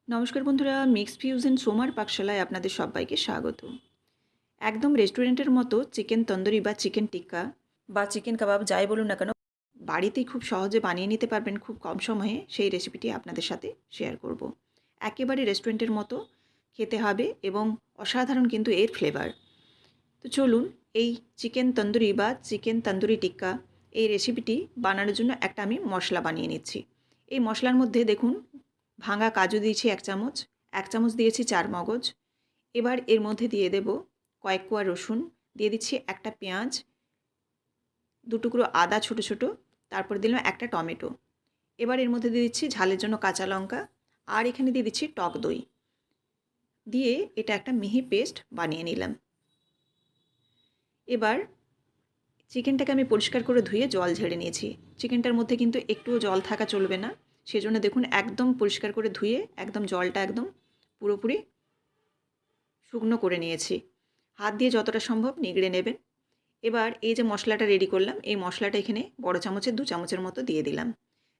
নমস্কার বন্ধুরা, mix fusion সোমার পাকশালায় আপনাদের সবাইকে স্বাগত। একদম রেস্টুরেন্টের মতো চিকেন তন্দুরি বা চিকেন টিক্কা বা চিকেন কাবাব যাই বলুন না কেন, বাড়িতেই খুব সহজে বানিয়ে নিতে পারবেন খুব কম সময়ে। সেই রেসিপিটি আপনাদের সাথে শেয়ার করব। একেবারে রেস্টুরেন্টের মতো খেতে হবে এবং অসাধারণ কিন্তু এর ফ্লেভার। তো চলুন, এই চিকেন তন্দুরি বা চিকেন তন্দুরি টিক্কা এই রেসিপিটি বানানোর জন্য একটা আমি মশলা বানিয়ে নিচ্ছি। এই মশলার মধ্যে দেখুন, ভাঙা কাজু দিয়েছি 1 চামচ দিয়েছি চারমগজ। এবার এর মধ্যে দিয়ে দেব কয়েক কোয়া রসুন, দিয়ে দিচ্ছি একটা পেঁয়াজ, 2 টুকরো আদা ছোট ছোট, তারপর দিলাম একটা টমেটো। এবার এর মধ্যে দিয়ে দিচ্ছি ঝালের জন্য কাঁচা লঙ্কা, আর এখানে দিয়ে দিচ্ছি টক দই। দিয়ে এটা একটা মিহি পেস্ট বানিয়ে নিলাম। এবার চিকেনটাকে আমি পরিষ্কার করে ধুয়ে জল ঝেড়ে নিয়েছি। চিকেনটার মধ্যে কিন্তু একটুও জল থাকা চলবে না, সেজন্য দেখুন একদম পরিষ্কার করে ধুয়ে একদম জলটা একদম পুরোপুরি শুকনো করে নিয়েছি। হাত দিয়ে যতটা সম্ভব নিগড়ে নেবেন। এবার এই যে মশলাটা রেডি করলাম, এই মশলাটা এখানে বড় চামচের 2 চামচের মতো দিয়ে দিলাম।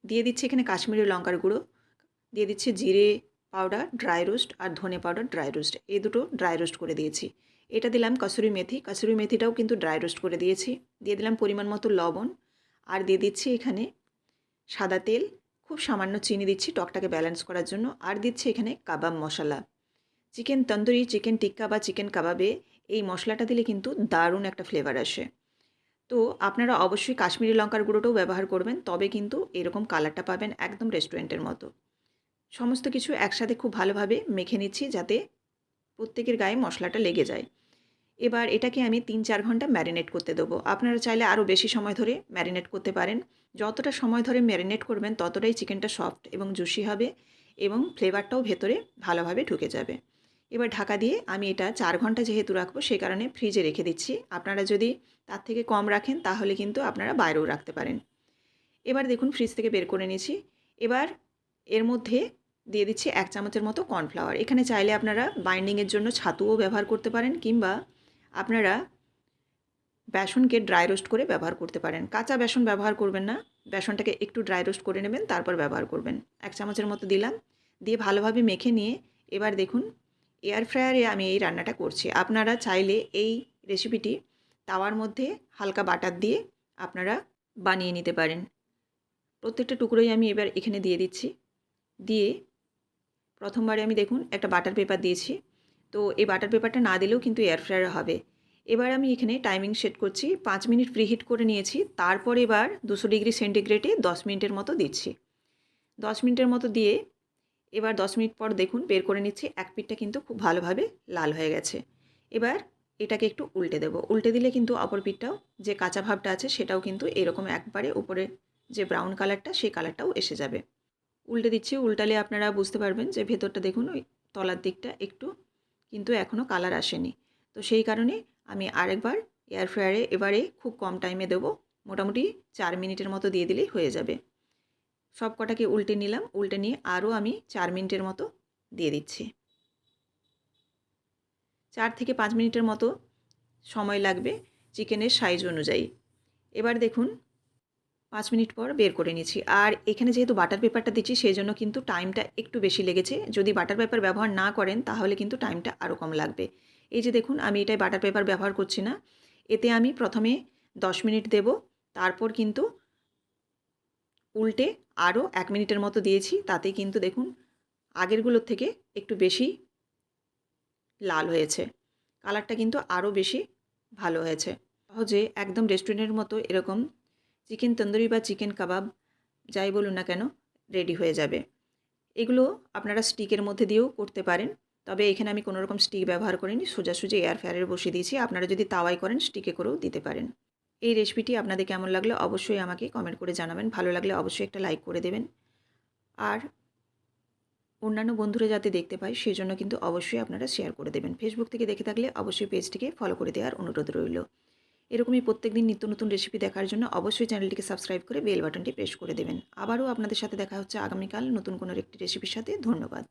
দিয়ে দিচ্ছি এখানে কাশ্মীরি লঙ্কার গুঁড়ো, দিয়ে দিচ্ছি জিরে পাউডার ড্রাই রোস্ট আর ধনে পাউডার ড্রাই রোস্ট, এই দুটো ড্রাই রোস্ট করে দিয়েছি। এটা দিলাম কসুরি মেথি, কসুরি মেথিটাও কিন্তু ড্রাই রোস্ট করে দিয়েছি। দিয়ে দিলাম পরিমাণ মতো লবণ, আর দিয়ে দিচ্ছি এখানে সাদা তেল, খুব সামান্য চিনি দিচ্ছি টকটাকে ব্যালেন্স করার জন্য, আর দিচ্ছি এখানে কাবাব মশলা। চিকেন তন্দুরি, চিকেন টিক্কা বা চিকেন কাবাবে এই মশলাটা দিলে কিন্তু দারুণ একটা ফ্লেভার আসে। তো আপনারা অবশ্যই কাশ্মীরি লঙ্কার গুঁড়োটাও ব্যবহার করবেন, তবে কিন্তু এরকম কালারটা পাবেন একদম রেস্টুরেন্টের মতো। সমস্ত কিছু একসাথে খুব ভালোভাবে মেখে নিচ্ছি যাতে প্রত্যেকের গায়ে মশলাটা লেগে যায়। এবার এটাকে আমি 3-4 ঘন্টা ম্যারিনেট করতে দেবো। আপনারা চাইলে আরও বেশি সময় ধরে ম্যারিনেট করতে পারেন। যতটা সময় ধরে ম্যারিনেট করবেন ততটাই চিকেনটা সফট এবং জুসি হবে এবং ফ্লেভারটাও ভেতরে ভালোভাবে ঢুকে যাবে। এবার ঢাকা দিয়ে আমি এটা 4 ঘন্টা যেহেতু রাখবো, সে কারণে ফ্রিজে রেখে দিচ্ছি। আপনারা যদি তার থেকে কম রাখেন তাহলে কিন্তু আপনারা বাইরেও রাখতে পারেন। এবার দেখুন ফ্রিজ থেকে বের করে নিয়েছি। এবার এর মধ্যে দিয়ে দিচ্ছি 1 চামচের মতো কর্নফ্লাওয়ার। এখানে চাইলে আপনারা বাইন্ডিংয়ের জন্য ছাতুও ব্যবহার করতে পারেন, কিংবা আপনারা বেসনকে ড্রাই রোস্ট করে ব্যবহার করতে পারেন। কাঁচা বেসন ব্যবহার করবেন না, বেসনটাকে একটু ড্রাই রোস্ট করে নেবেন, তারপর ব্যবহার করবেন। 1 চামচের মতো দিলাম, দিয়ে ভালোভাবে মেখে নিয়ে এবার দেখুন এয়ার ফ্রায়ারে আমি এই রান্নাটা করছি। আপনারা চাইলে এই রেসিপিটি তাওয়ার মধ্যে হালকা বাটার দিয়ে আপনারা বানিয়ে নিতে পারেন। প্রত্যেকটা টুকরোই আমি এবার এখানে দিয়ে দিচ্ছি। দিয়ে প্রথমবারে আমি দেখুন একটা বাটার পেপার দিয়েছি। তো এই বাটার পেপারটা না দিলেও কিন্তু এয়ার ফ্রায়ারে হবে। এবার আমি এখানে টাইমিং সেট করছি, 5 মিনিট প্রিহিট করে নিয়েছি। তারপর এবার 200 ডিগ্রি সেন্টিগ্রেডে 10 মিনিটের মতো দিচ্ছি। 10 মিনিটের মতো দিয়ে এবার 10 মিনিট পর দেখুন বের করে নিচ্ছি। এক পিঠটা কিন্তু খুব ভালোভাবে লাল হয়ে গেছে। এবার এটাকে একটু উল্টে দেব। উল্টে দিলে কিন্তু অপর পিঠটাও যে কাঁচা ভাবটা আছে সেটাও কিন্তু এরকম একবারে উপরে যে ব্রাউন কালারটা সেই কালারটাও এসে যাবে। উল্টে দিচ্ছি, উল্টালে আপনারা বুঝতে পারবেন যে ভেতরটা দেখুন ওই তলার দিকটা একটু কিন্তু এখনও কালার আসেনি। তো সেই কারণে আমি আরেকবার এয়ার ফ্রায়ারে এবারে খুব কম টাইমে দেবো, মোটামুটি 4 মিনিটের মতো দিয়ে দিলেই হয়ে যাবে। সব কটাকে উল্টে নিলাম, উল্টে নিয়ে আরও আমি 4 মিনিটের মতো দিয়ে দিচ্ছি। 4 থেকে 5 মিনিটের মতো সময় লাগবে চিকেনের সাইজ অনুযায়ী। এবার দেখুন 5 মিনিট পর বের করে নিচ্ছি। আর এখানে যেহেতু বাটার পেপারটা দিচ্ছি সেই জন্য কিন্তু টাইমটা একটু বেশি লেগেছে। যদি বাটার পেপার ব্যবহার না করেন তাহলে কিন্তু টাইমটা আরও কম লাগবে। এই যে দেখুন আমি এটায় বাটার পেপার ব্যবহার করছি না। এতে আমি প্রথমে 10 মিনিট দেব, তারপর কিন্তু উল্টে আরও 1 মিনিটের মতো দিয়েছি। তাতে কিন্তু দেখুন আগেরগুলোর থেকে একটু বেশি লাল হয়েছে। কালারটা কিন্তু আরও বেশি ভালো হয়েছে। সহজে একদম রেস্টুরেন্টের মতো এরকম চিকেন তন্দুরি বা চিকেন কাবাব যাই বলুন না কেন রেডি হয়ে যাবে। এগুলো আপনারা স্টিকের মধ্যে দিয়েও করতে পারেন, তবে এখানে আমি কোনো রকম স্টিক ব্যবহার করিনি, সোজাসুজি এয়ার ফ্রায়ারে বসিয়ে দিয়েছি। আপনারা যদি তাওয়ায় করেন স্টিকে করেও দিতে পারেন। এই রেসিপিটি আপনাদের কেমন লাগলো অবশ্যই আমাকে কমেন্ট করে জানাবেন। ভালো লাগলে অবশ্যই একটা লাইক করে দেবেন। আর অন্যান্য বন্ধুরা যাতে দেখতে পায় সেজন্য কিন্তু অবশ্যই আপনারা শেয়ার করে দেবেন। ফেসবুক থেকে দেখে থাকলে অবশ্যই পেজটিকে ফলো করে দেওয়ার অনুরোধ রইল। এরকমই প্রত্যেকদিন নিত্য নতুন রেসিপি দেখার জন্য অবশ্যই চ্যানেলটিকে সাবস্ক্রাইব করে বেল বাটনটি প্রেস করে দেবেন। আবারও আপনাদের সাথে দেখা হচ্ছে আগামীকাল নতুন কোনো একটি রেসিপির সাথে। ধন্যবাদ।